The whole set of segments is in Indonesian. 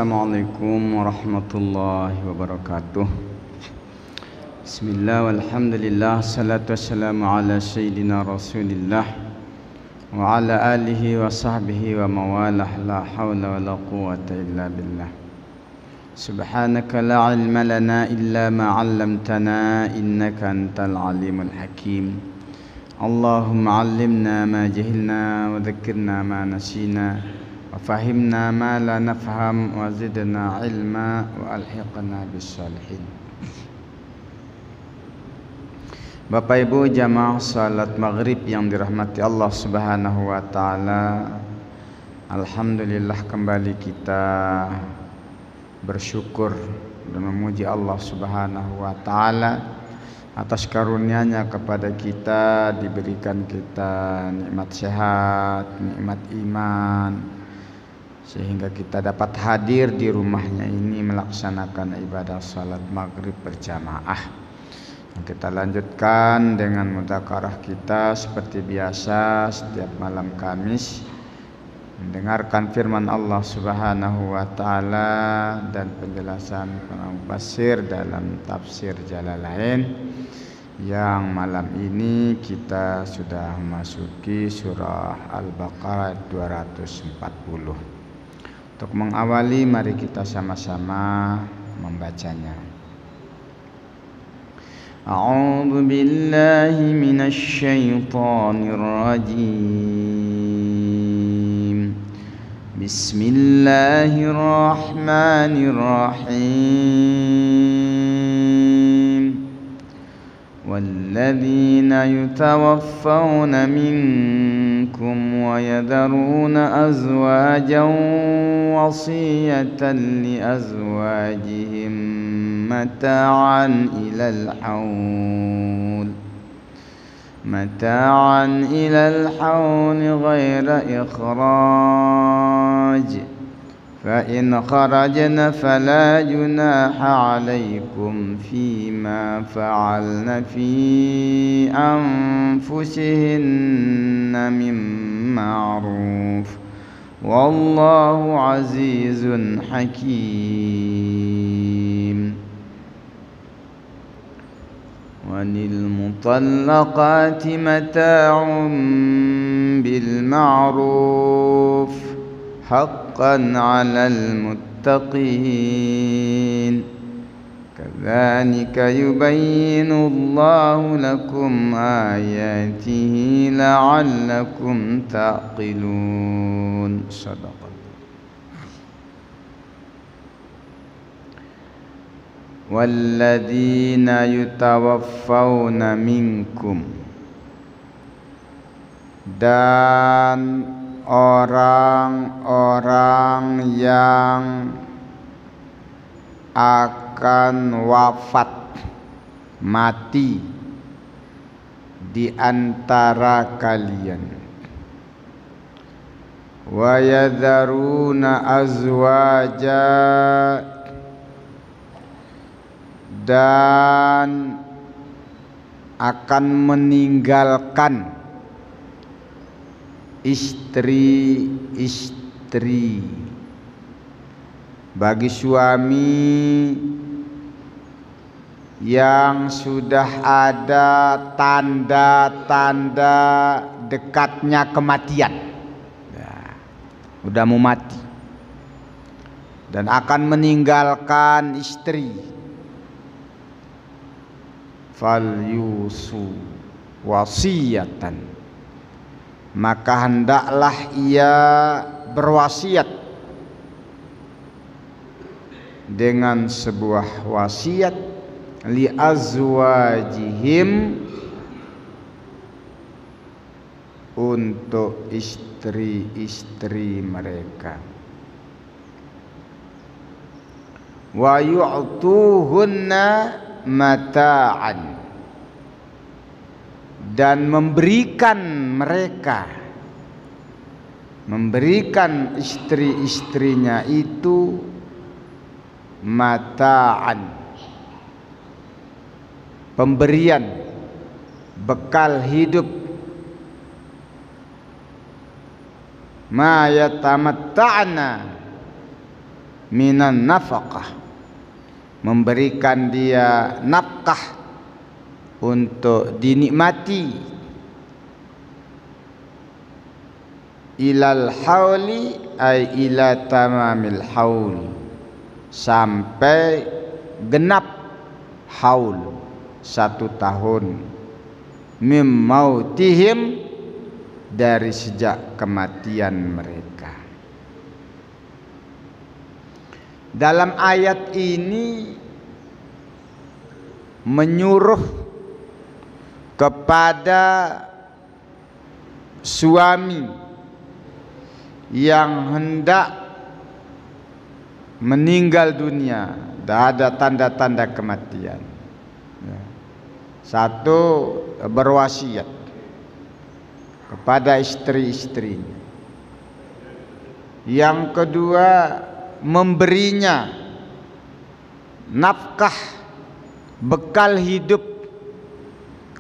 Assalamualaikum warahmatullahi wabarakatuh. Bismillah walhamdulillah, salatu wassalamu ala sayyidina rasulillah wa ala alihi wa sahbihi wa mawalah, la hawla wa la quwwata illa billah. Subhanaka la ilma lana illa ma 'allamtana innaka antal alimul hakim. Allahumma 'allimna ma jahilna wa dhakkirna ma nasina wa fahimna ma la nafham wa zidna ilma wa alhiqna bis salihin. Bapak Ibu jamaah salat maghrib yang dirahmati Allah Subhanahu wa taala, alhamdulillah kembali kita bersyukur dan memuji Allah Subhanahu wa taala atas karunia-Nya kepada kita, diberikan kita nikmat sehat, nikmat iman, sehingga kita dapat hadir di rumahnya ini melaksanakan ibadah salat maghrib berjamaah. Kita lanjutkan dengan mudzakarah kita seperti biasa setiap malam Kamis, mendengarkan firman Allah Subhanahu wa taala dan penjelasan penafsir dalam tafsir Jalalain, yang malam ini kita sudah memasuki surah Al-Baqarah 240. Untuk mengawali, mari kita sama-sama membacanya. A'udzu billahi minasy syaithanir rajim. Bismillahirrahmanirrahim. وَالَّذِينَ يُتَوَفَّوْنَ مِنكُمْ وَيَذَرُونَ أَزْوَاجًا وَصِيَّةً لِأَزْوَاجِهِمْ مَتَاعًا إِلَى الْحَوْلِ غَيْرَ إِخْرَاجٍ فَإِنْ خَرَجْنَ فَلَا جُنَاحَ عَلَيْكُمْ فِيمَا فَعَلْنَ فِي أَنفُسِهِنَّ مِنْ مَعْرُوفٍ وَاللَّهُ عَزِيزٌ حَكِيمٌ. وَلِلْمُطَلَّقَاتِ مَتَاعٌ بِالْمَعْرُوفِ حقا على المتقين كذلك يبين الله لكم آياته لعلكم تعقلون. صدق الله. والذين يتوفون منكم, dan orang-orang yang akan wafat, mati di antara kalian. Wa yadharuna azwaja, dan akan meninggalkan istri-istri. Bagi suami yang sudah ada tanda-tanda dekatnya kematian, udah mau mati dan akan meninggalkan istri, falyusu wasiyatan, maka hendaklah ia berwasiat dengan sebuah wasiat li azwajihim, untuk istri-istri mereka, wa yu'tuhunna mata'an, dan memberikan istri-istrinya itu mata'an, pemberian bekal hidup, ma yatamatta'na, minan nafkah, memberikan dia nafkah untuk dinikmati, ilal hauli ay ila tamamil haul, sampai genap haul 1 tahun, mim mautihim, dari sejak kematian mereka. Dalam ayat ini menyuruh kepada suami yang hendak meninggal dunia, ada tanda-tanda kematian. Satu, berwasiat kepada istri-istrinya. Yang kedua, memberinya nafkah bekal hidup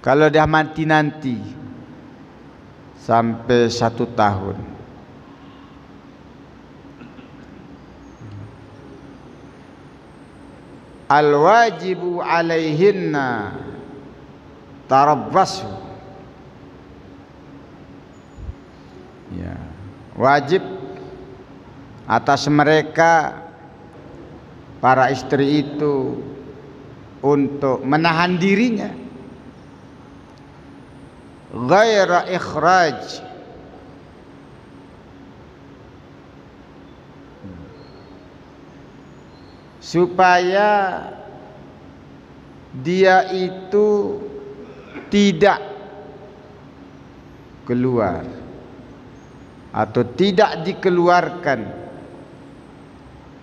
kalau dah mati nanti sampai 1 tahun. Al-wajibu alaihinna tarabbasu, ya, wajib atas mereka para istri itu untuk menahan dirinya, ghaira ikhraj, supaya dia itu tidak keluar atau tidak dikeluarkan,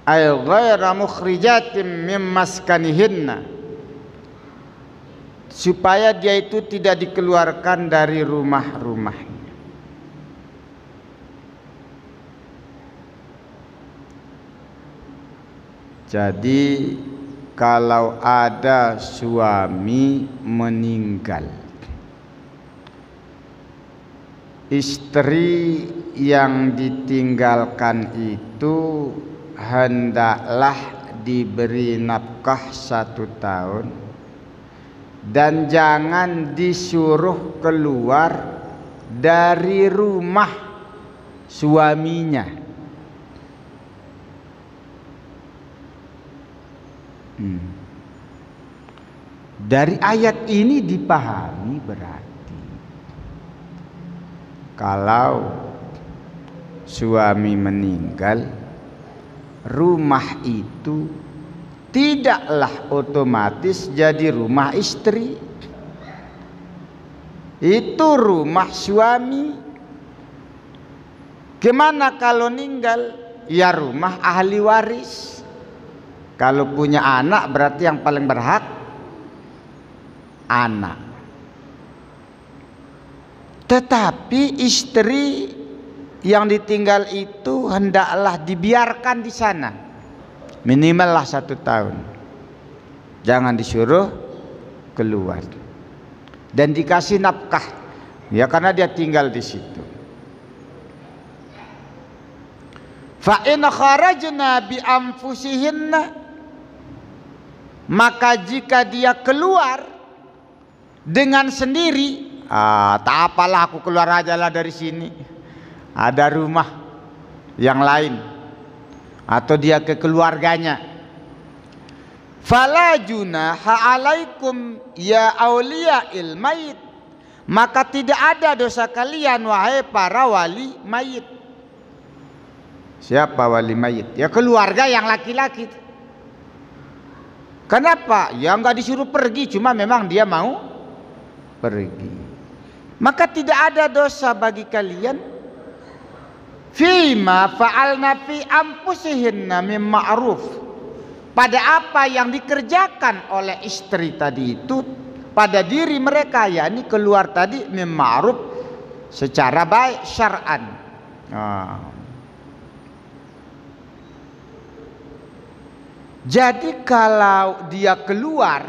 ay ghaira mukhrijatin mim maskanihinna, supaya dia itu tidak dikeluarkan dari rumah-rumahnya. Jadi kalau ada suami meninggal, istri yang ditinggalkan itu hendaklah diberi nafkah 1 tahun dan jangan disuruh keluar dari rumah suaminya. Dari ayat ini dipahami berarti kalau suami meninggal, rumah itu tidaklah otomatis jadi rumah istri, itu rumah suami. Gimana kalau meninggal? Ya rumah ahli waris. Kalau punya anak berarti yang paling berhak anak. Tetapi istri yang ditinggal itu hendaklah dibiarkan di sana minimallah 1 tahun, jangan disuruh keluar dan dikasih nafkah, ya karena dia tinggal di situ. Fa in kharajna bi anfusihinna, maka jika dia keluar dengan sendiri, tak apalah aku keluar aja lah dari sini, ada rumah yang lain, atau dia ke keluarganya, fala junaha alaikum ya auliya'il mayit, maka tidak ada dosa kalian wahai para wali mayit. Siapa wali mayit? Ya keluarga yang laki-laki. Kenapa? Ya enggak disuruh pergi, cuma memang dia mau pergi. Maka tidak ada dosa bagi kalian fima fa'alna fi anfusihinna mim ma'ruf, pada apa yang dikerjakan oleh istri tadi itu pada diri mereka, yakni keluar tadi mim ma'ruf, secara baik syar'an. Jadi kalau dia keluar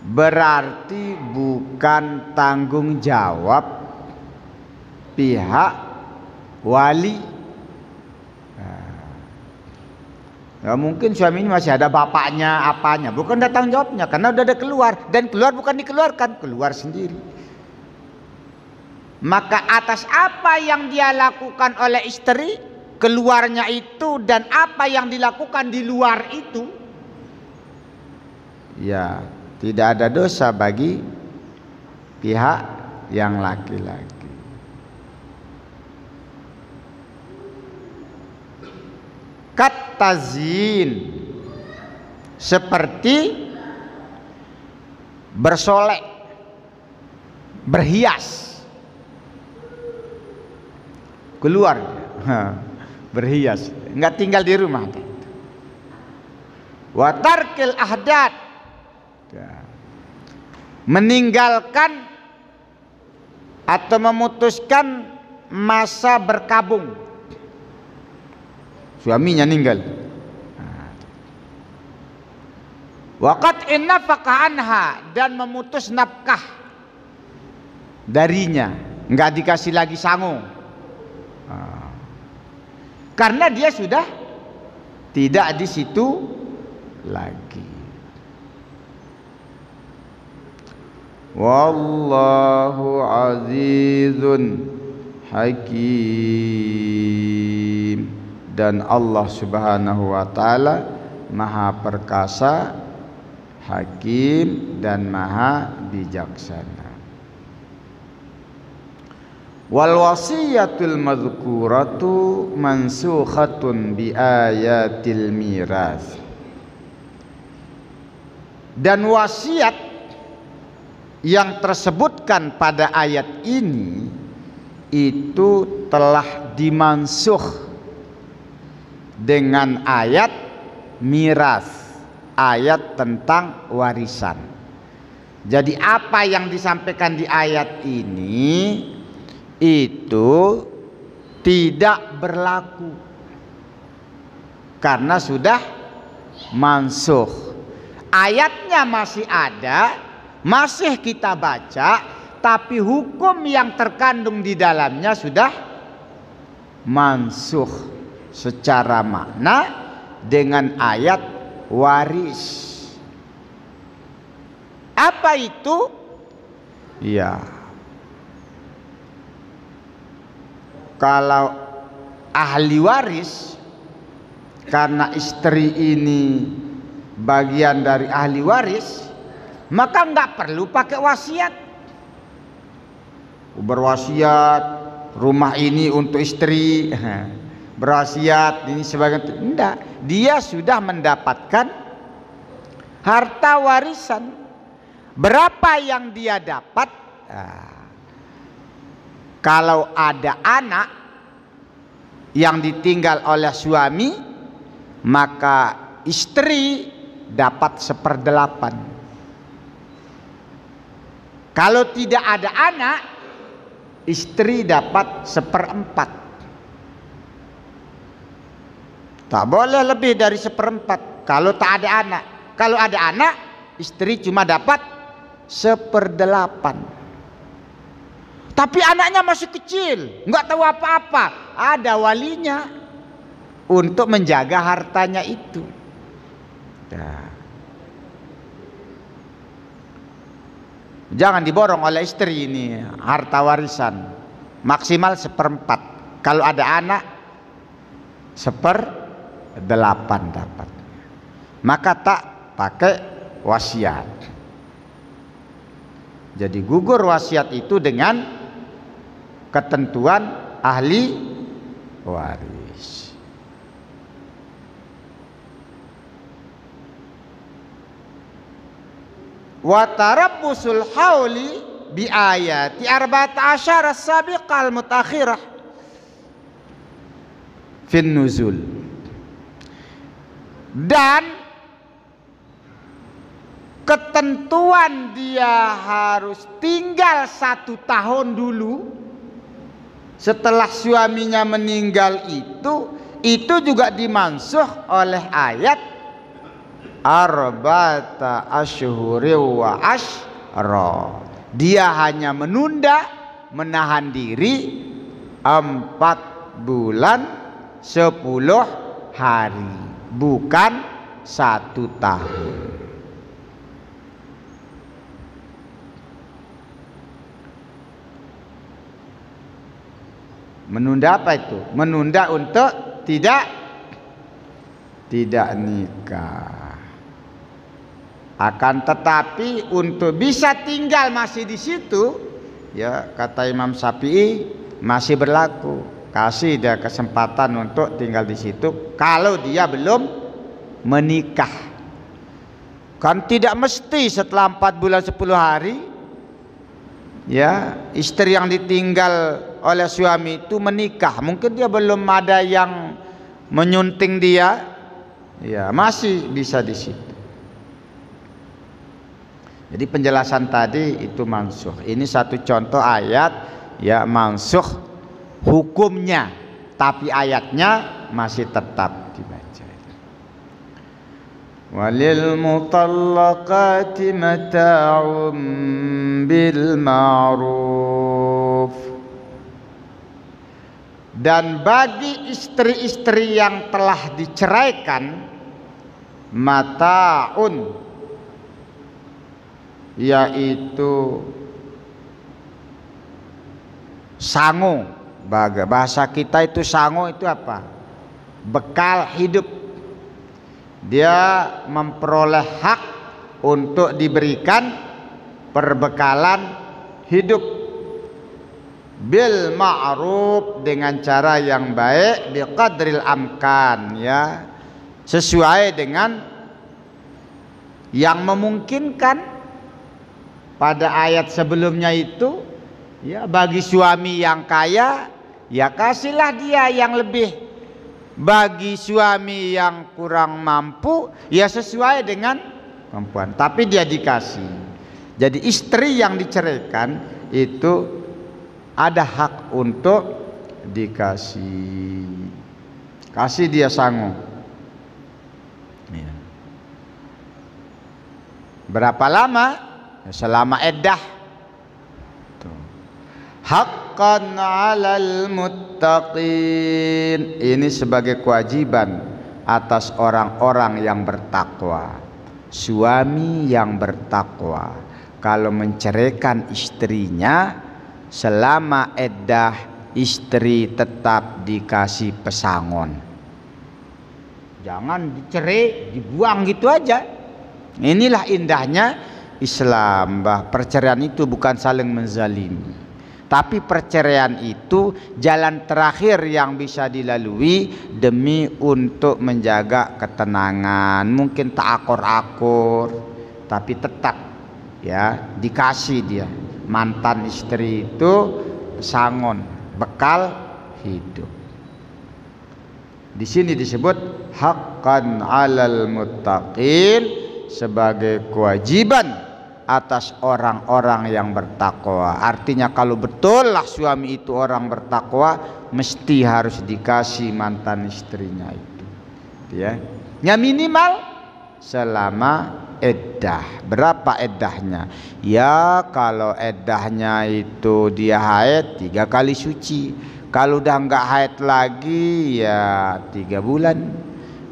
berarti bukan tanggung jawab pihak wali. Ya mungkin suami ini masih ada bapaknya, apanya, bukan ada tanggung jawabnya karena udah ada keluar, dan keluar bukan dikeluarkan, keluar sendiri. Maka atas apa yang dia lakukan oleh istri, keluarnya itu, dan apa yang dilakukan di luar itu, ya tidak ada dosa bagi pihak yang laki-laki. Katazin, seperti bersolek, berhias, keluar berhias, nggak tinggal di rumah. Wa tarkil ahdat, meninggalkan atau memutuskan masa berkabung. Suaminya ninggal. Waqat innafaqah anha, dan memutus nafkah darinya, nggak dikasih lagi sangu. Karena dia sudah tidak di situ lagi. Wallahu azizun hakim. Dan Allah Subhanahu wa taala Maha perkasa, hakim, dan maha bijaksana. Wal wasiyatul madhkuratu mansukhatun bi ayatil miras. Dan wasiat yang tersebutkan pada ayat ini itu telah dimansuh dengan ayat miras, ayat tentang warisan. Jadi apa yang disampaikan di ayat ini itu tidak berlaku karena sudah mansuh. Ayatnya masih ada, masih kita baca, tapi hukum yang terkandung di dalamnya sudah mansuh secara makna dengan ayat waris. Apa itu? Ya, kalau ahli waris, karena istri ini bagian dari ahli waris, maka nggak perlu pakai wasiat. Berwasiat rumah ini untuk istri, berwasiat ini sebagai, enggak, dia sudah mendapatkan harta warisan. Berapa yang dia dapat? Kalau ada anak yang ditinggal oleh suami, maka istri dapat 1/8. Kalau tidak ada anak, istri dapat 1/4. Tak boleh lebih dari 1/4 kalau tak ada anak. Kalau ada anak, istri cuma dapat 1/8. Tapi anaknya masih kecil, nggak tahu apa-apa, ada walinya untuk menjaga hartanya itu. Jangan diborong oleh istri ini harta warisan, maksimal 1/4. Kalau ada anak 1/8 dapat, maka tak pakai wasiat. Jadi gugur wasiat itu dengan ketentuan ahli waris. Wa tarabbusul hauli bi ayati 14 as-sabiqal mutakhirah fin nuzul. Dan ketentuan dia harus tinggal 1 tahun dulu setelah suaminya meninggal, itu juga dimansuh oleh ayat arba'ata asyhuri wa asyra. Dia hanya menunda, menahan diri 4 bulan 10 hari, bukan 1 tahun. Menunda apa itu? Menunda untuk tidak nikah. Akan tetapi untuk bisa tinggal masih di situ, ya kata Imam Syafi'i masih berlaku. Kasih dia kesempatan untuk tinggal di situ kalau dia belum menikah. Kan tidak mesti setelah 4 bulan 10 hari ya istri yang ditinggal oleh suami itu menikah. Mungkin dia belum ada yang menyunting dia, ya masih bisa di situ. Jadi penjelasan tadi itu mansukh. Ini satu contoh ayat ya mansukh hukumnya, tapi ayatnya masih tetap dibaca. Walil mutallaqati mata'un bil ma'ruf. Dan bagi istri-istri yang telah diceraikan mata'un, yaitu sangu. Bahasa kita itu sangu itu apa? Bekal hidup. Dia memperoleh hak untuk diberikan perbekalan hidup bil ma'ruf, dengan cara yang baik, biqadril amkan, ya sesuai dengan yang memungkinkan. Pada ayat sebelumnya itu ya bagi suami yang kaya ya kasihlah dia yang lebih, bagi suami yang kurang mampu ya sesuai dengan kemampuan, tapi dia dikasih. Jadi istri yang diceraikan itu ada hak untuk dikasih, kasih dia sangu. Ya. Berapa lama? Selama iddah. Haqqan 'alal muttaqin. Ini sebagai kewajiban atas orang-orang yang bertakwa. Suami yang bertakwa kalau menceraikan istrinya selama iddah, istri tetap dikasih pesangon. Jangan dicerai, dibuang gitu aja. Inilah indahnya Islam, perceraian itu bukan saling menzalimi, tapi perceraian itu jalan terakhir yang bisa dilalui demi untuk menjaga ketenangan. Mungkin tak akur-akur, tapi tetap ya dikasih dia mantan istri itu pesangon, bekal hidup. Di sini disebut haqqan 'alal muttaqin, sebagai kewajiban atas orang-orang yang bertakwa. Artinya kalau betul lah suami itu orang bertakwa, mesti harus dikasih mantan istrinya itu, ya. Ya minimal selama iddah. Berapa iddahnya? Ya kalau iddahnya itu dia haid 3 kali suci. Kalau udah enggak haid lagi ya 3 bulan.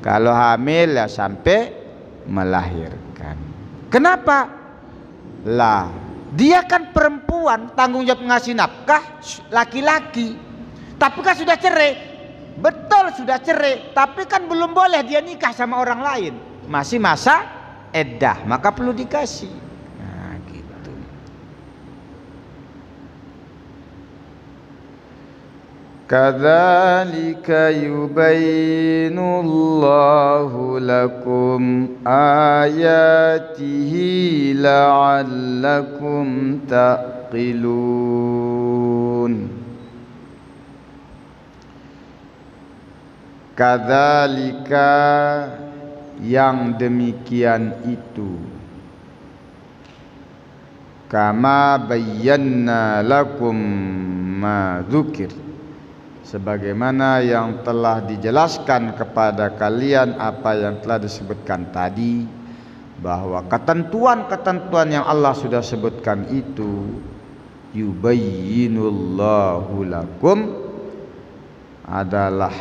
Kalau hamil ya sampai melahirkan. Kenapa? Lah, dia kan perempuan, tanggung jawab ngasih nafkah laki-laki. Tapi kan sudah cerai. Betul sudah cerai, tapi kan belum boleh dia nikah sama orang lain. Masih masa iddah, maka perlu dikasih. Nah, gitu. Kadzalika yubayyinullahu lakum ayatihi la'allakum taqilun. Kadzalika, yang demikian itu, kama bayyana lakum ma dzukir, sebagaimana yang telah dijelaskan kepada kalian apa yang telah disebutkan tadi, bahwa ketentuan-ketentuan yang Allah sudah sebutkan itu yubayyinullahu lakum, adalah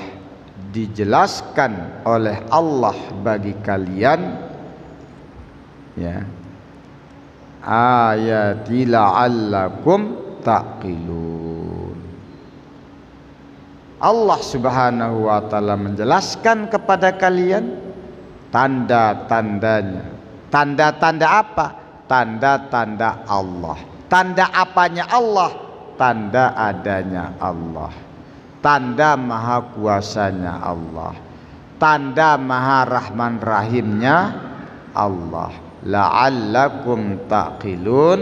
dijelaskan oleh Allah bagi kalian, ya, ayati la'allakum taqilun. Allah Subhanahu wa taala menjelaskan kepada kalian tanda-tandanya. Tanda-tanda apa? Tanda-tanda Allah. Tanda apanya Allah? Tanda adanya Allah. Tanda maha kuasanya Allah. Tanda maha rahman rahimnya Allah. La'allakum taqilun,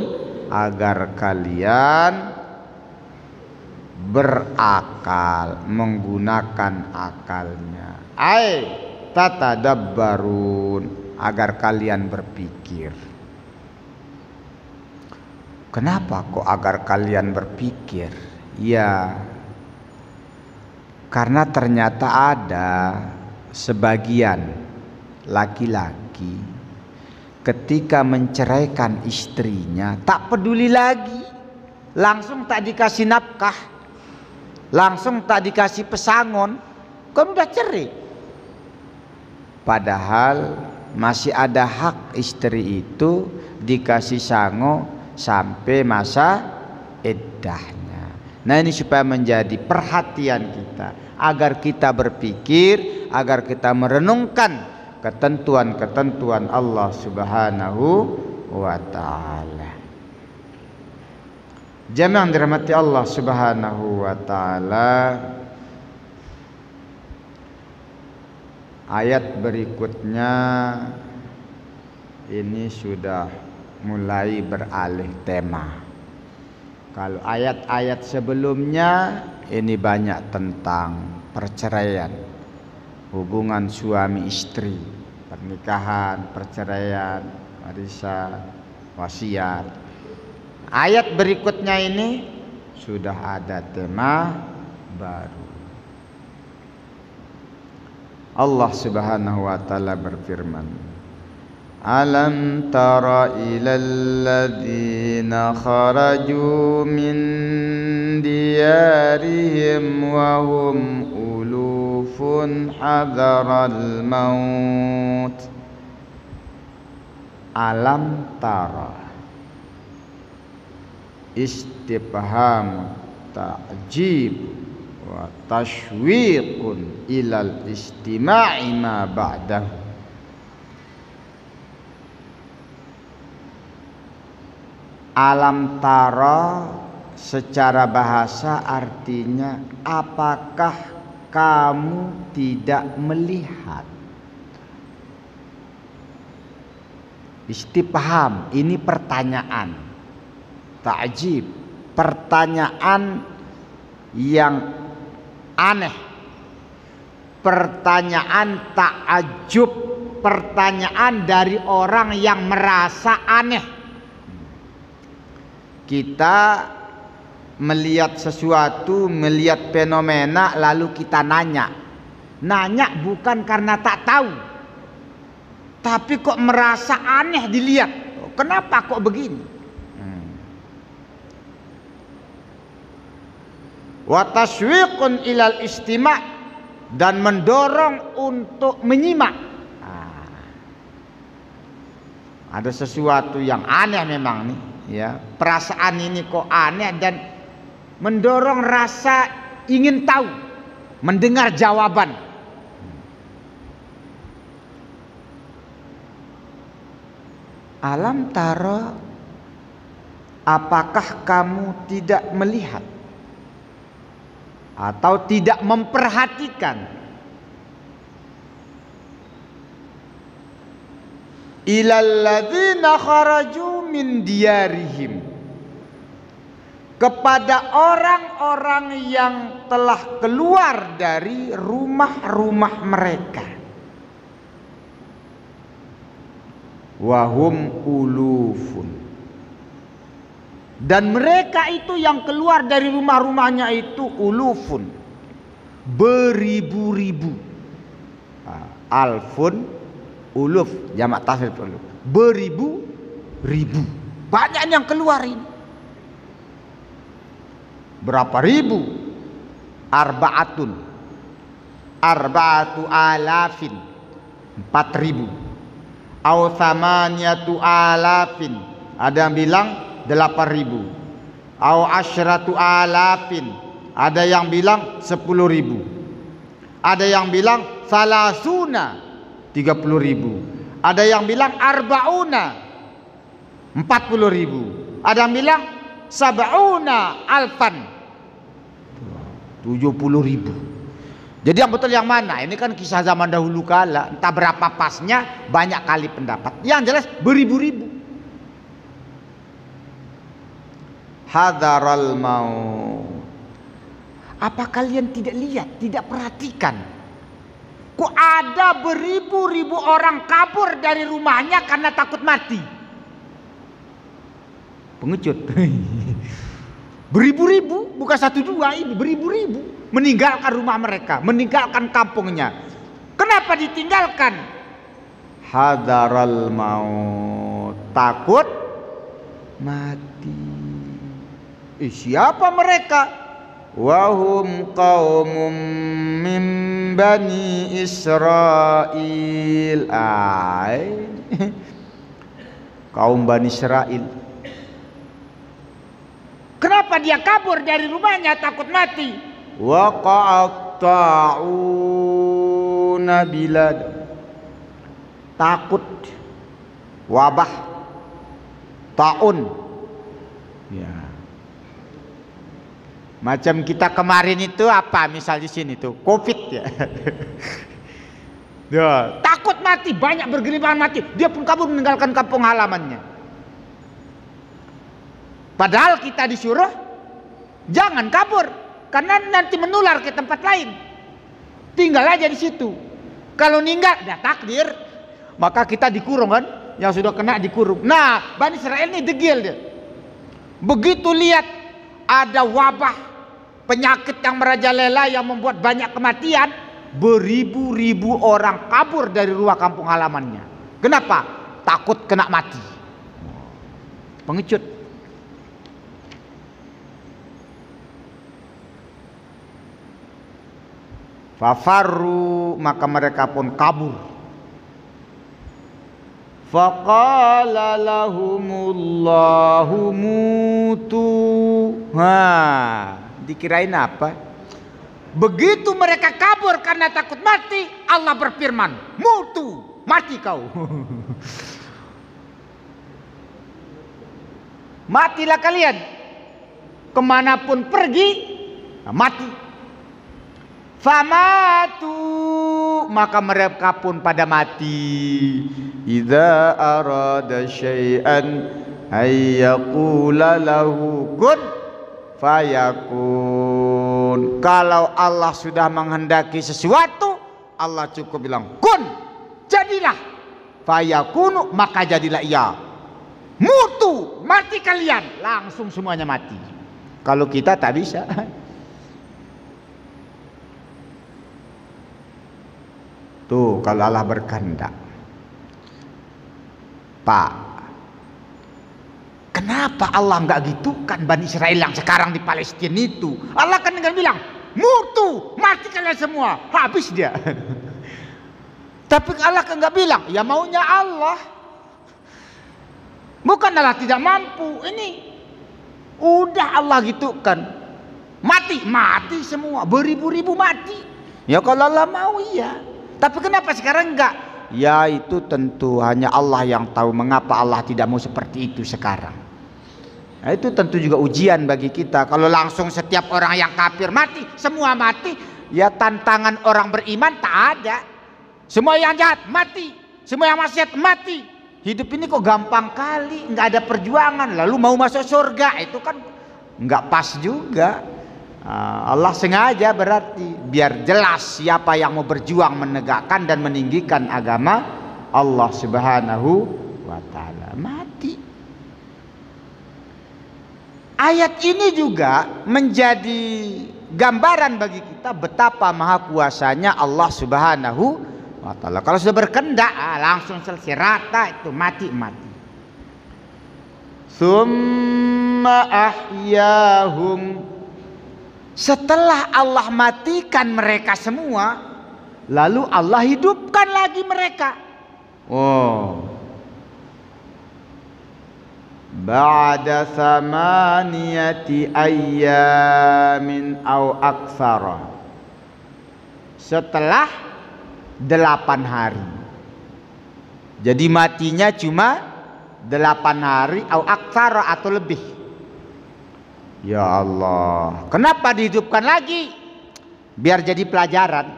agar kalian berakal, menggunakan akalnya. Tatadabbarun, agar kalian berpikir. Kenapa kok agar kalian berpikir? Ya, karena ternyata ada sebagian laki-laki ketika menceraikan istrinya tak peduli lagi, langsung tak dikasih nafkah, langsung tak dikasih pesangon, kan udah cerai. Padahal masih ada hak istri itu dikasih sango sampai masa iddahnya. Nah, ini supaya menjadi perhatian kita, agar kita berpikir, agar kita merenungkan ketentuan-ketentuan Allah Subhanahu wa ta'ala. Jemaah yang dirahmati Allah Subhanahu wa ta'ala, ayat berikutnya ini sudah mulai beralih tema. Kalau ayat-ayat sebelumnya ini banyak tentang perceraian, hubungan suami istri, pernikahan, perceraian, warisan, wasiat. Ayat berikutnya ini sudah ada tema baru. Allah Subhanahu wa taala berfirman, Alam tara ilal ladzina kharaju min diyarihim wa hum ulufun hadaral maut. Alam tara, istifham ta'jib wa tashwiqun ilal istima'i ma ba'dahu. Alam tara secara bahasa artinya apakah kamu tidak melihat? Istifham ini pertanyaan, ta'jib, pertanyaan yang aneh, pertanyaan ta'ajub, pertanyaan dari orang yang merasa aneh. Kita melihat sesuatu, melihat fenomena, lalu kita nanya. Nanya bukan karena tak tahu, tapi kok merasa aneh dilihat. Kenapa kok begini? Wa taswiqun ilal istima', dan mendorong untuk menyimak. Ada sesuatu yang aneh memang nih, ya, perasaan ini kok aneh, dan mendorong rasa ingin tahu, mendengar jawaban. Alam tara, apakah kamu tidak melihat atau tidak memperhatikan ilal ladzina kharaju min diyarihim, kepada orang-orang yang telah keluar dari rumah-rumah mereka, wahum ulufun, dan mereka itu yang keluar dari rumah-rumahnya itu ulufun, beribu-ribu. Alfun, uluf, jamak taksir uluf, beribu-ribu, banyak yang keluar ini. Berapa ribu? Arba'atun, arba'atu alafin, 4.000. Au thamaniyatu alafin, ada yang bilang 8.000. Au asyratu alafin, ada yang bilang 10.000. Ada yang bilang salasuna, 30.000. Ada yang bilang arbauna, 40.000. Ada yang bilang sab'una alfan, 70.000. Jadi yang betul yang mana? Ini kan kisah zaman dahulu kala, entah berapa pasnya, banyak kali pendapat. Yang jelas beribu-ribu. Hadaral maut. Apa kalian tidak lihat, tidak perhatikan? Kok ada beribu-ribu orang kabur dari rumahnya karena takut mati? Pengecut. Beribu-ribu, bukan 1 2, ini beribu-ribu meninggalkan rumah mereka, meninggalkan kampungnya. Kenapa ditinggalkan? Hadaral maut, takut mati. Siapa mereka? Wahum qaumum min bani Israel. Kaum Bani Israel. Kenapa dia kabur dari rumahnya takut mati? Wa qa'ta'una bilad, takut wabah taun, ya. Macam kita kemarin itu apa, misal di sini tuh Covid ya. Ya, takut mati, banyak bergelimpangan mati. Dia pun kabur meninggalkan kampung halamannya. Padahal kita disuruh jangan kabur, karena nanti menular ke tempat lain. Tinggal aja di situ. Kalau ninggal, dah takdir, maka kita dikurung kan? Yang sudah kena dikurung. Nah, Bani Israel ini degil dia. Begitu lihat ada wabah penyakit yang merajalela yang membuat banyak kematian, beribu-ribu orang kabur dari rumah kampung halamannya. Kenapa? Takut kena mati. Pengecut. Fafarru, maka mereka pun kabur. Faqala lahumullahu mutu. Dikirain apa? Begitu mereka kabur karena takut mati, Allah berfirman, mutu, mati kau. Matilah kalian. Kemanapun pergi, mati. Famatu, maka mereka pun pada mati. Idza arada syai'an ayyaqula lahu kun fayakun. Kalau Allah sudah menghendaki sesuatu, Allah cukup bilang kun, jadilah. Fayakunu, maka jadilah ia. Mutu, mati kalian, langsung semuanya mati. Kalau kita tak bisa. Tuh, kalau Allah berkehendak. Pak, kenapa Allah nggak gitu kan Bani Israel yang sekarang di Palestina itu? Allah kan tinggal bilang, mutu, mati kalian semua, habis dia. Tapi Allah kan nggak bilang, ya maunya Allah. Bukan Allah tidak mampu, ini udah Allah gitu kan. Mati, mati semua, beribu-ribu mati. Ya kalau Allah mau iya. Tapi kenapa sekarang enggak? Ya itu tentu hanya Allah yang tahu mengapa Allah tidak mau seperti itu sekarang. Nah, itu tentu juga ujian bagi kita. Kalau langsung setiap orang yang kafir mati, semua mati, ya tantangan orang beriman tak ada. Semua yang jahat mati, semua yang maksiat mati. Hidup ini kok gampang kali, nggak ada perjuangan, lalu mau masuk surga, itu kan nggak pas juga. Allah sengaja berarti biar jelas siapa yang mau berjuang menegakkan dan meninggikan agama Allah Subhanahu wa ta'ala. Mati. Ayat ini juga menjadi gambaran bagi kita betapa maha kuasanya Allah Subhanahu wa ta'ala. Kalau sudah berkehendak langsung selesai, rata itu, mati-mati. Summa ahyahum, setelah Allah matikan mereka semua, Lalu Allah hidupkan lagi mereka. Oh. Ba'da thamaniyati ayyamin au aktsara. Setelah 8 hari. Jadi matinya cuma 8 hari au aktsara atau lebih. Ya Allah, kenapa dihidupkan lagi? Biar jadi pelajaran.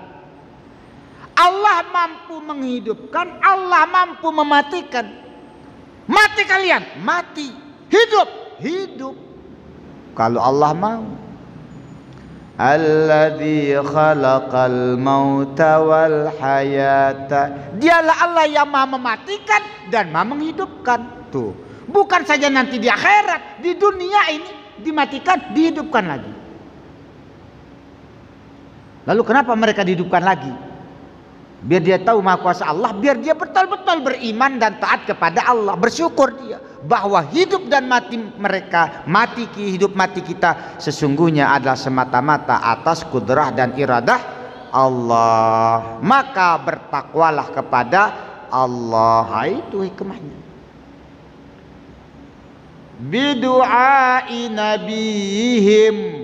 Allah mampu menghidupkan, Allah mampu mematikan. Mati kalian, mati. Hidup, hidup. Kalau Allah mau. Alladzi khalaqal mauta wal hayata. Dialah Allah yang Maha mematikan dan Maha menghidupkan. Tuh, bukan saja nanti di akhirat, di dunia ini dimatikan, dihidupkan lagi. Lalu kenapa mereka dihidupkan lagi? Biar dia tahu Maha Kuasa Allah, biar dia betul-betul beriman dan taat kepada Allah. Bersyukur dia bahwa hidup dan mati mereka, hidup mati kita sesungguhnya adalah semata-mata atas kudrah dan iradah Allah. Maka bertakwalah kepada Allah. Itu hikmahnya. Bidu'ai nabihim.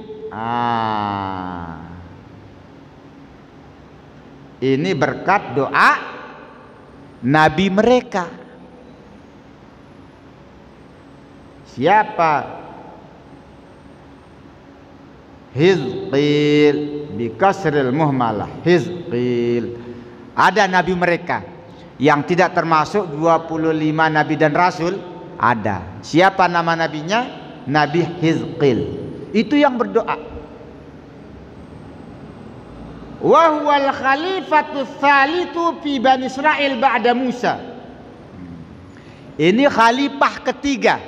Ini berkat doa nabi mereka. Siapa? Hizqil bi kasril muhmalah. Hizqil. Ada nabi mereka yang tidak termasuk 25 nabi dan rasul. Ada. Siapa nama nabinya? Nabi Hizqil. Itu yang berdoa. Wa huwal khalifatu tsalitsu fi Bani Israil ba'da Musa. Ini khalifah ketiga.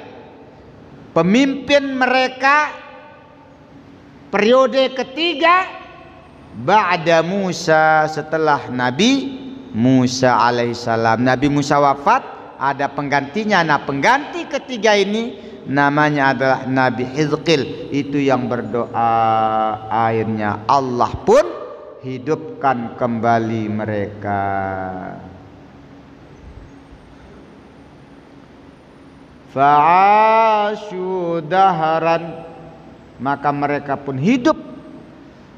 Pemimpin mereka periode ketiga ba'da Musa, setelah Nabi Musa alaihissalam. Nabi Musa wafat, ada penggantinya. Nah, pengganti ketiga ini namanya adalah Nabi Hizqil. Itu yang berdoa, akhirnya Allah pun hidupkan kembali mereka. Fa'asyu dahran, maka mereka pun hidup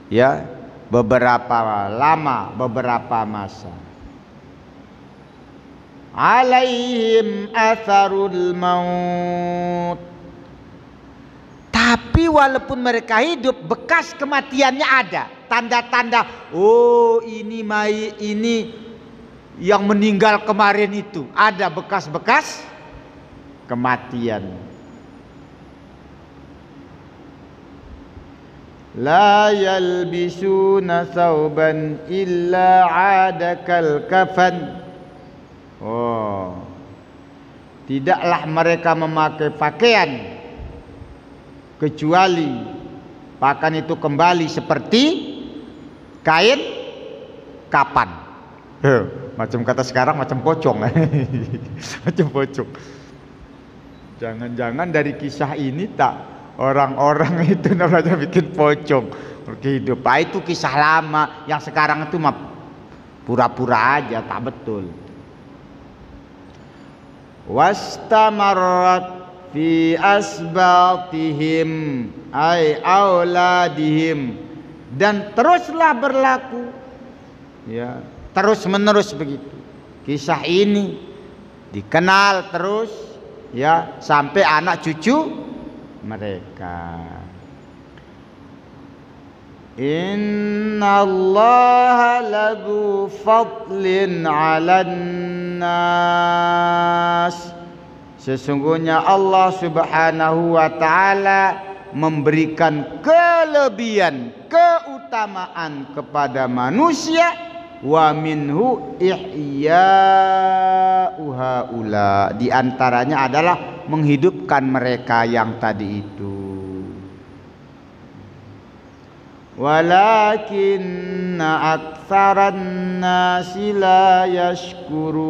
ya beberapa lama, beberapa masa. Alaihim atharul maut. Tapi walaupun mereka hidup, bekas kematiannya ada. Tanda-tanda, oh ini yang meninggal kemarin itu. Ada bekas-bekas kematian. La yalbisuna thawban illa adakal kafan. Oh, tidaklah mereka memakai pakaian kecuali pakaian itu kembali seperti kain kapan. Macam kata sekarang macam pocong. Macam pocong. Jangan-jangan dari kisah ini tak orang-orang itu namanya bikin pocong hidup. Itu kisah lama, yang sekarang itu mah pura-pura aja, tak betul. Wastamarrat fi asbatihim ay auladihim, dan teruslah berlaku ya, terus menerus begitu. Kisah ini dikenal terus ya sampai anak cucu mereka. Inna Allah ladzu fadlin 'alan nas. Sesungguhnya Allah Subhanahu wa taala memberikan kelebihan, keutamaan kepada manusia. Wa minhu ihya'u haula, di antaranya adalah menghidupkan mereka yang tadi itu. Walakinna aktsaran nasi la yashkurun.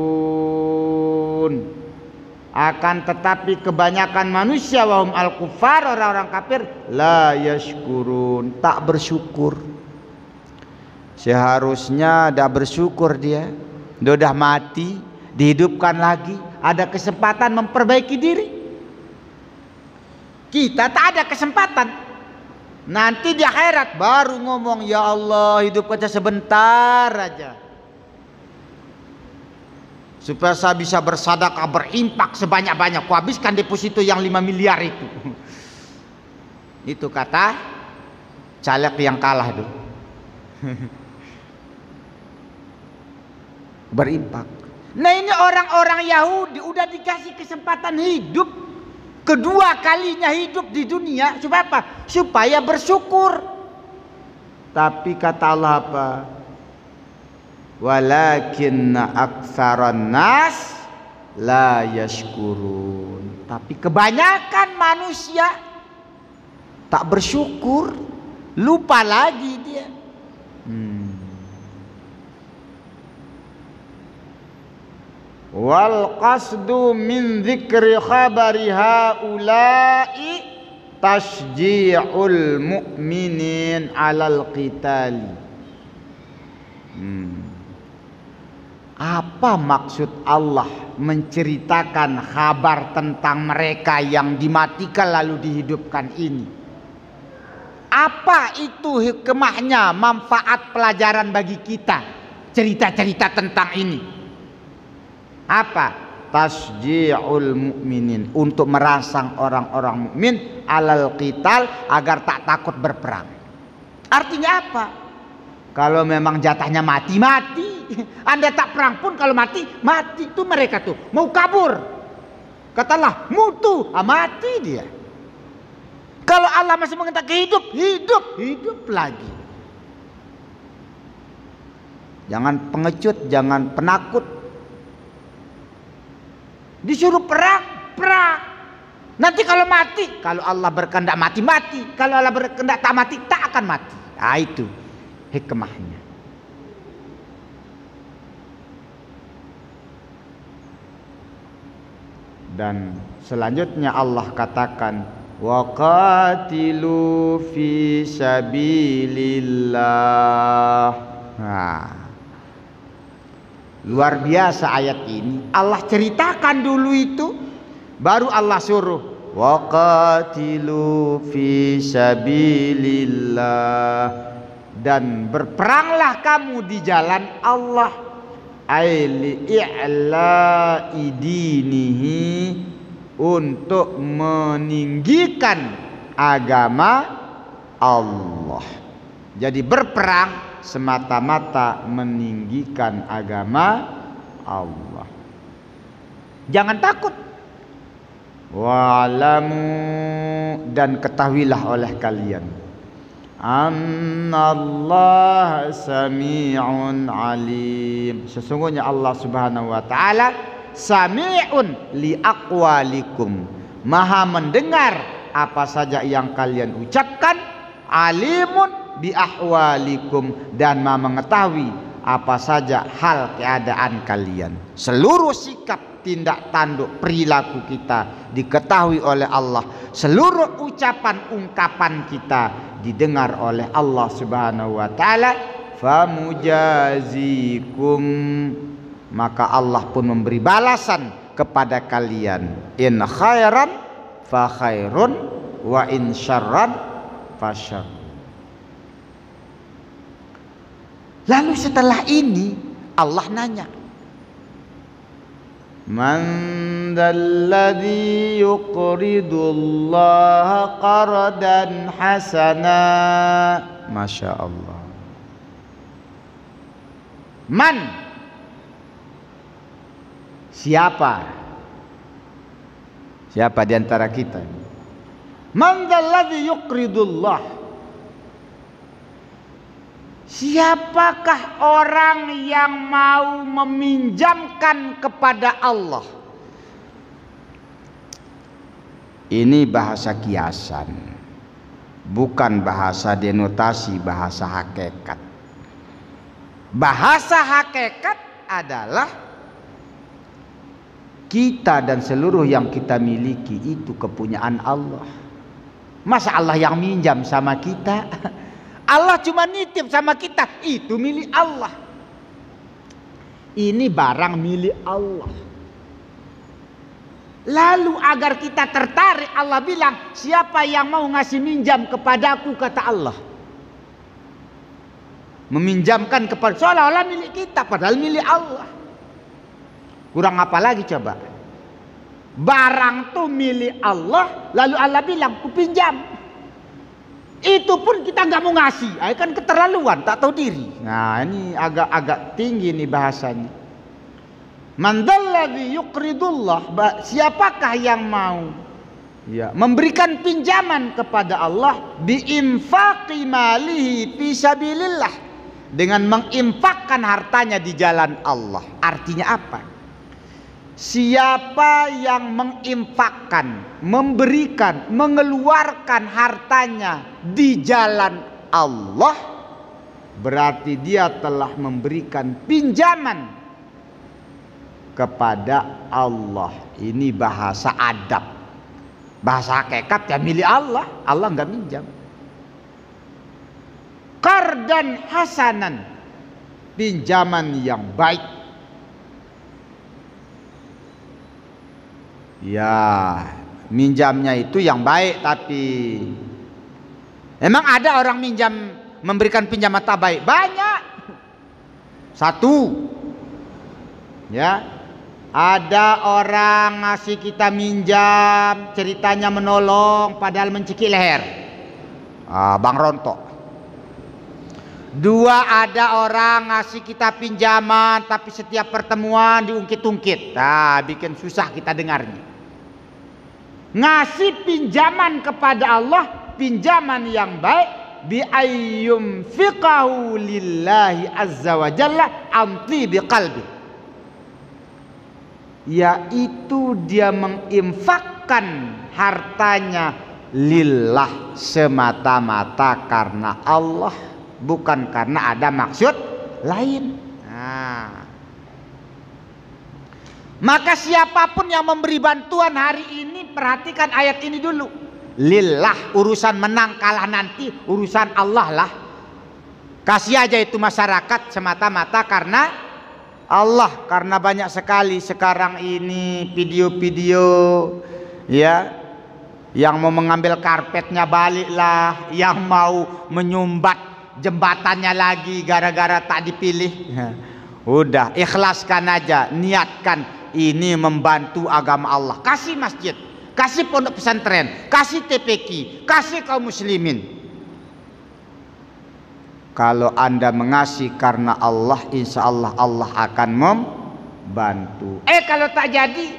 Akan tetapi kebanyakan manusia, wahum al-kufar, orang-orang kafir, la yashkurun, tak bersyukur. Seharusnya dah bersyukur dia. Dia udah mati, dihidupkan lagi, ada kesempatan memperbaiki diri. Kita tak ada kesempatan. Nanti di akhirat baru ngomong, ya Allah hidupkan saya sebentar aja, supaya saya bisa bersedekah, berimpak sebanyak-banyak. Ku habiskan deposito yang 5 miliar itu. Itu kata caleg yang kalah itu. Berimpak. Nah ini orang-orang Yahudi udah dikasih kesempatan hidup, kedua kalinya hidup di dunia. Supaya apa? Supaya bersyukur. Tapi kata Allah apa? Walakinna aktsaran nas la yashkurun. Tapi kebanyakan manusia tak bersyukur, lupa lagi dia. Wal qasdu min dzikri khabari haula'i tasji'ul mu'minin 'alal qitali. Apa maksud Allah menceritakan kabar tentang mereka yang dimatikan lalu dihidupkan ini? Apa itu hikmahnya, manfaat pelajaran bagi kita cerita-cerita tentang ini? Apa? Tasji'ul mu'minin, untuk merangsang orang-orang mukmin alal qital, agar tak takut berperang. Artinya apa? Kalau memang jatahnya mati, mati. Anda tak perang pun kalau mati, mati. Itu mereka tuh mau kabur, katalah mutu, mati dia. Kalau Allah masih menghendaki hidup, hidup lagi. Jangan pengecut, jangan penakut. Disuruh perang, perang. Nanti kalau mati, kalau Allah berkehendak mati, mati. Kalau Allah berkehendak tak mati, tak akan mati. Nah, itu hikmahnya. Dan selanjutnya Allah katakan, wa qatilu fi sabilillah. Nah, luar biasa ayat ini. Allah ceritakan dulu itu, baru Allah suruh wa qatilu fi sabilillah, dan berperanglah kamu di jalan Allah, aili i'la'i dinihi, untuk meninggikan agama Allah. Jadi berperang semata-mata meninggikan agama Allah. Jangan takut. Wa'lamu, dan ketahuilah oleh kalian, annallaha sami'un alim, sesungguhnya Allah Subhanahu wa taala sami'un li aqwalikum, maha mendengar apa saja yang kalian ucapkan, alimun bi ahwalikum, dan maha mengetahui apa saja hal keadaan kalian. Seluruh sikap, tindak tanduk, perilaku kita diketahui oleh Allah. Seluruh ucapan ungkapan kita didengar oleh Allah Subhanahu wa taala. Famujazikum, maka Allah pun memberi balasan kepada kalian. In khairan fa khairun, wa in syarran fa syarr. Lalu setelah ini Allah nanya, man dalladzi yuqridullaha qardan hasana. Masya Allah. Man, siapa? Siapa di antara kita? Man dalladzi yuqridullah, siapakah orang yang mau meminjamkan kepada Allah? Ini bahasa kiasan, bukan bahasa denotasi, bahasa hakikat. Bahasa hakikat adalah kita dan seluruh yang kita miliki itu kepunyaan Allah. Masa Allah yang minjam sama kita? Allah cuma nitip sama kita, itu milik Allah. Ini barang milik Allah. Lalu agar kita tertarik, Allah bilang, siapa yang mau ngasih minjam kepadaku, kata Allah. Meminjamkan kepada, seolah-olah milik kita, padahal milik Allah. Kurang apa lagi coba? Barang tuh milik Allah, lalu Allah bilang, ku pinjam. Itu pun kita nggak mau ngasih, kan keterlaluan, tak tahu diri. Nah ini agak tinggi nih bahasanya. Man dzalladzi yuqridullah, siapakah yang mau memberikan pinjaman kepada Allah biinfaqi malihi fi sabilillah, dengan menginfakkan hartanya di jalan Allah. Artinya apa? Siapa yang menginfakkan, memberikan, mengeluarkan hartanya di jalan Allah, berarti dia telah memberikan pinjaman kepada Allah. Ini bahasa adab. Bahasa hakikat ya milik Allah. Allah nggak minjam. Qardan hasanan, pinjaman yang baik. Ya, minjamnya itu yang baik, tapi emang ada orang minjam, memberikan pinjaman tak baik? Banyak. Satu, ya, ada orang ngasih kita minjam, ceritanya menolong, padahal mencekik leher. Bang Rontok. Dua, ada orang ngasih kita pinjaman, tapi setiap pertemuan diungkit-ungkit. Bikin susah kita dengarnya. Ngasih pinjaman kepada Allah, pinjaman yang baik, bi ayyum fiqahu lillahi azza wa jalla anti biqalbi, yaitu dia menginfakkan hartanya lillah, semata-mata karena Allah, bukan karena ada maksud lain. Maka siapapun yang memberi bantuan hari ini, perhatikan ayat ini dulu. Lillah, urusan menang kalah nanti urusan Allah lah. Kasih aja itu masyarakat semata-mata karena Allah. Karena banyak sekali sekarang ini video-video ya, yang mau mengambil karpetnya baliklah, yang mau menyumbat jembatannya lagi gara-gara tak dipilih. Udah, ikhlaskan aja, niatkan ini membantu agama Allah. Kasih masjid, kasih pondok pesantren, kasih TPQ, kasih kaum muslimin. Kalau Anda mengasihi karena Allah, insya Allah Allah akan membantu. Kalau tak jadi,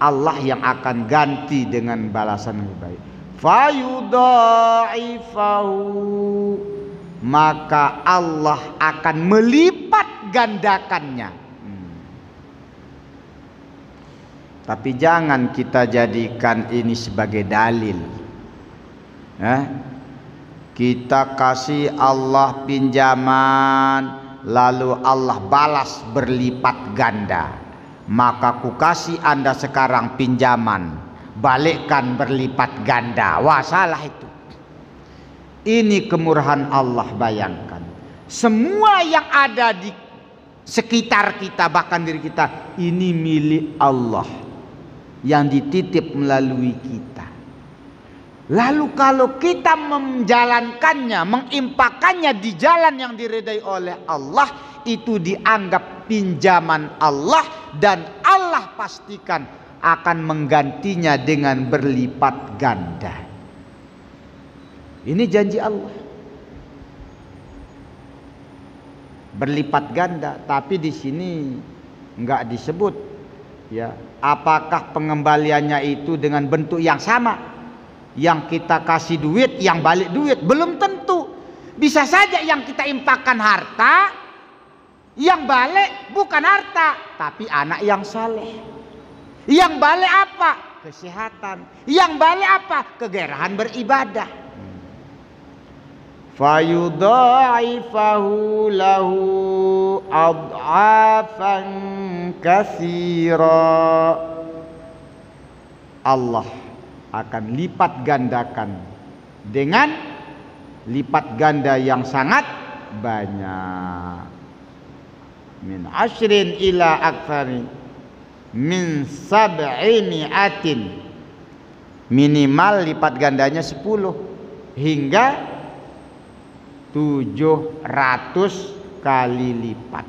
Allah yang akan ganti dengan balasan yang lebih baik. Fayudha'ifahu, maka Allah akan melipat gandakannya. Tapi jangan kita jadikan ini sebagai dalil. Kita kasih Allah pinjaman, lalu Allah balas berlipat ganda. Maka ku kasih Anda sekarang pinjaman, balikkan berlipat ganda. Wah, salah itu. Ini kemurahan Allah, bayangkan. Semua yang ada di sekitar kita, bahkan diri kita, ini milik Allah yang dititip melalui kita. Lalu kalau kita menjalankannya, menginfakkannya di jalan yang diridai oleh Allah, itu dianggap pinjaman Allah, dan Allah pastikan akan menggantinya dengan berlipat ganda. Ini janji Allah, berlipat ganda. Tapi di sini enggak disebut ya, apakah pengembaliannya itu dengan bentuk yang sama. Yang kita kasih duit, yang balik duit, belum tentu. Bisa saja yang kita infakkan harta, yang balik bukan harta, tapi anak yang saleh. Yang balik apa? Kesehatan. Yang balik apa? Kegairahan beribadah. Fayudha'ifahu lahu ad'afan katsira. Allah akan lipat gandakan dengan lipat ganda yang sangat banyak. Min ashrin ila aktsari min sab'i mi'atin, minimal lipat gandanya 10 hingga 700 kali lipat.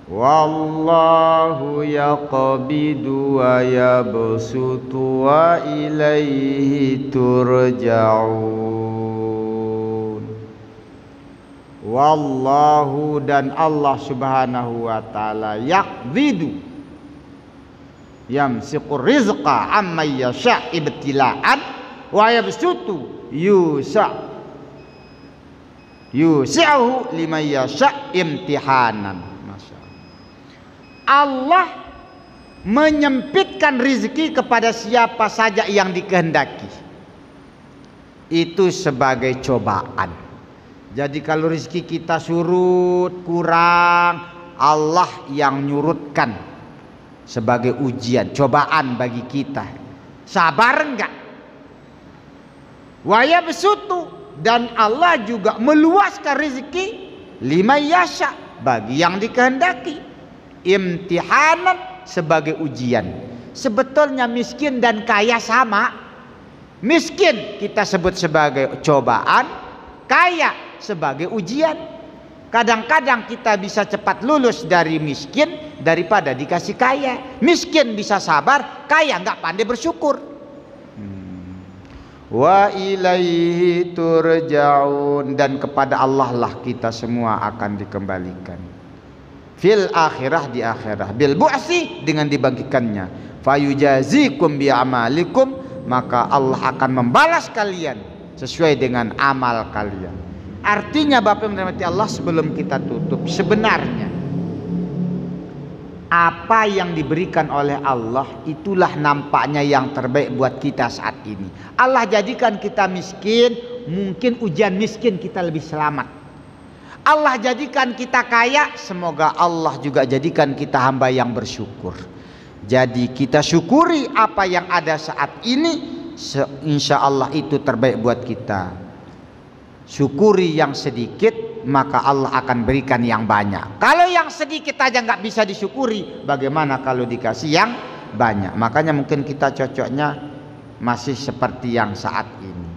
Wallahu yaqbidu wa yabsutu wa ilaihi turja'un. Wallahu, dan Allah subhanahu wa ta'ala, yaqbidu, yamsiqur rizqa amma yasha' ibtila'an wa yabsutu yusi'uhu liman yasha' imtihanan. Allah menyempitkan rizki kepada siapa saja yang dikehendaki. Itu sebagai cobaan. Jadi kalau rizki kita surut, kurang, Allah yang nyurutkan sebagai ujian, cobaan bagi kita. Sabar enggak? Wa yabsutu, dan Allah juga meluaskan rizki liman yasha, bagi yang dikehendaki. Imtihanan, sebagai ujian. Sebetulnya miskin dan kaya sama. Miskin kita sebut sebagai cobaan, kaya sebagai ujian. Kadang-kadang kita bisa cepat lulus dari miskin daripada dikasih kaya. Miskin bisa sabar, kaya nggak pandai bersyukur. Wa ilaihi turja'un, dan kepada Allah lah kita semua akan dikembalikan. Fil akhirah, di akhirah, bil bu'si, dengan dibangkitkannya. Fayujazikum bi amalikum, maka Allah akan membalas kalian sesuai dengan amal kalian. Artinya Bapak yang dirahmati Allah, sebelum kita tutup, sebenarnya apa yang diberikan oleh Allah itulah nampaknya yang terbaik buat kita saat ini. Allah jadikan kita miskin, mungkin ujian miskin kita lebih selamat. Allah jadikan kita kaya, semoga Allah juga jadikan kita hamba yang bersyukur. Jadi kita syukuri apa yang ada saat ini, insya Allah itu terbaik buat kita. Syukuri yang sedikit, maka Allah akan berikan yang banyak. Kalau yang sedikit aja nggak bisa disyukuri, bagaimana kalau dikasih yang banyak? Makanya mungkin kita cocoknya masih seperti yang saat ini.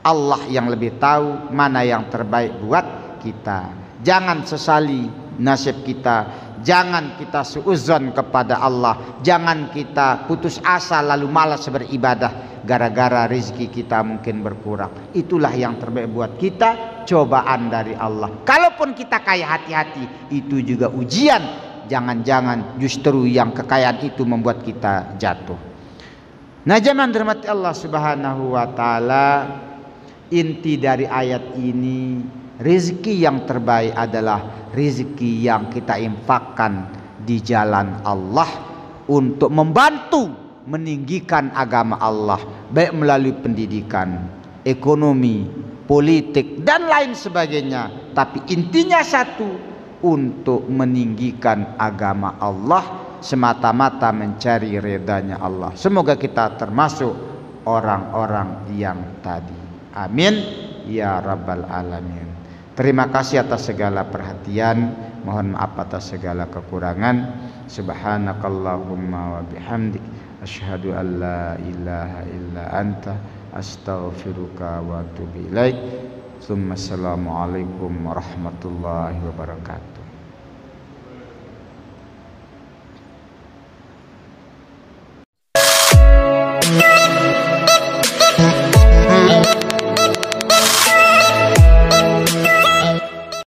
Allah yang lebih tahu mana yang terbaik buat kita. Jangan sesali nasib kita, jangan kita suudzon kepada Allah, jangan kita putus asa lalu malas beribadah gara-gara rezeki kita mungkin berkurang. Itulah yang terbaik buat kita, cobaan dari Allah. Kalaupun kita kaya, hati-hati, itu juga ujian. Jangan-jangan justru yang kekayaan itu membuat kita jatuh. Nah, jemaah dirahmati Allah subhanahu wa ta'ala, inti dari ayat ini, rezeki yang terbaik adalah rezeki yang kita infakkan di jalan Allah untuk membantu meninggikan agama Allah, baik melalui pendidikan, ekonomi, politik, dan lain sebagainya. Tapi intinya satu, untuk meninggikan agama Allah, semata-mata mencari ridhanya Allah. Semoga kita termasuk orang-orang yang tadi. Amin ya rabbal alamin. Terima kasih atas segala perhatian, mohon maaf atas segala kekurangan. Subhanakallahumma wa bihamdik, asyhadu an la ilaha illa anta, astaghfiruka wa atubu ilaik. Assalamualaikum warahmatullahi wabarakatuh.